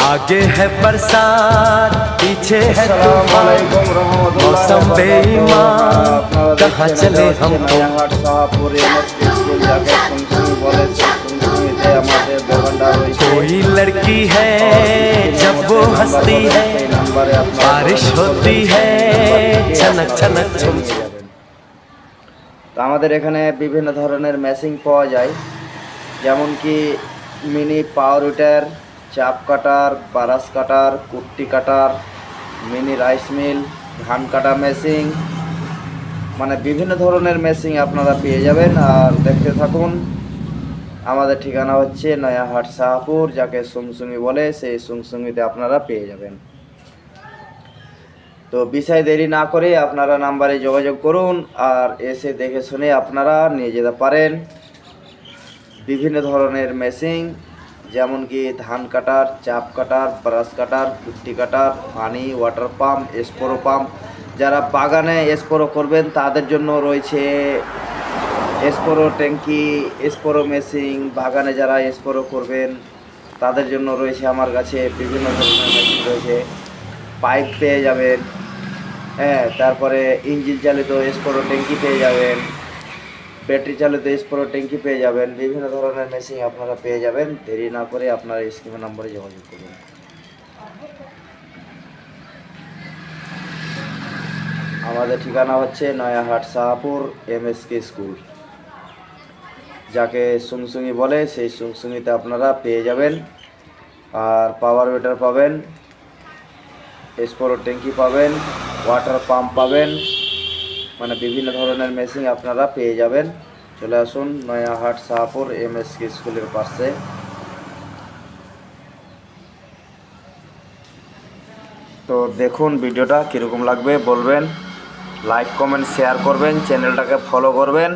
आगे है बरसात पीछे है तूफान मौसम बेईमान कहाँ चले हम নয়াহাট শাহপুর এমএসকে স্কুল যাকে সুনসুনি বলে সেই সুনসুনিতে আমাদের দোকানটা রয়েছে। कोई लड़की है जब वो हंसती है बारिश होती है छनक छनक छुम তো আমাদের এখানে বিভিন্ন ধরনের মেশিন পাওয়া যায়, যেমন কি মিনি পাওয়ার উইটার, চাপ কাটার, বারাস কাটার, কুট্টি কাটার, মিনি রাইস মিল, ধান কাটা মেশিন, মানে বিভিন্ন ধরনের মেশিন আপনারা পেয়ে যাবেন। আর দেখতে থাকুন। আমাদের ঠিকানা হচ্ছে নয়াহাট শাহপুর, যাকে সুংসুঙি বলে সেই সুংসুঙিতে আপনারা পেয়ে যাবেন। তো বিষয় দেরি না করে আপনারা নাম্বারে যোগাযোগ করুন আর এসে দেখে শুনে আপনারা নিয়ে যেতে পারেন বিভিন্ন ধরনের মেশিন, যেমন কি ধান কাটার, চাপ কাটার, ব্রাশ কাটার, কুট্টি কাটার, পানি, ওয়াটার পাম্প, স্প্রো পাম্প। যারা বাগানে স্প্রো করবেন তাদের জন্য রয়েছে স্প্রো ট্যাঙ্কি, স্প্রো মেশিন। বাগানে যারা স্প্রো করবেন তাদের জন্য রয়েছে আমার কাছে বিভিন্ন ধরনের মেশিন রয়েছে। পাইপ পেয়ে যাবেন, হ্যাঁ, তারপরে ইঞ্জিন চালিত স্প্রো ট্যাঙ্কি পেয়ে যাবেন, ব্যাটারি চালিত স্প্রো ট্যাঙ্কি পেয়ে যাবেন। বিভিন্ন ধরনের মেশিন আপনারা পেয়ে যাবেন। দেরি না করে আপনারা স্ক্রিনের নম্বরে যোগাযোগ করুন। আমাদের ঠিকানা হচ্ছে নয়াহাট শাহপুর এমএসকে স্কুল, যাকে সুংসুঙি বলে সেই সুংসুঙিতে আপনারা পেয়ে যাবেন। আর পাওয়ার উইটার পাবেন, স্প্রো ট্যাঙ্কি পাবেন, ওয়াটার পাম্প পাবেন, মানে বিভিন্ন ধরনের মেশিন আপনারা পেয়ে যাবেন। চলে আসুন নয়াহাট শাহপুর এমএসকে স্কুলের পাশে। তো দেখুন ভিডিওটা কীরকম লাগবে বলবেন, লাইক কমেন্ট শেয়ার করবেন, চ্যানেলটাকে ফলো করবেন।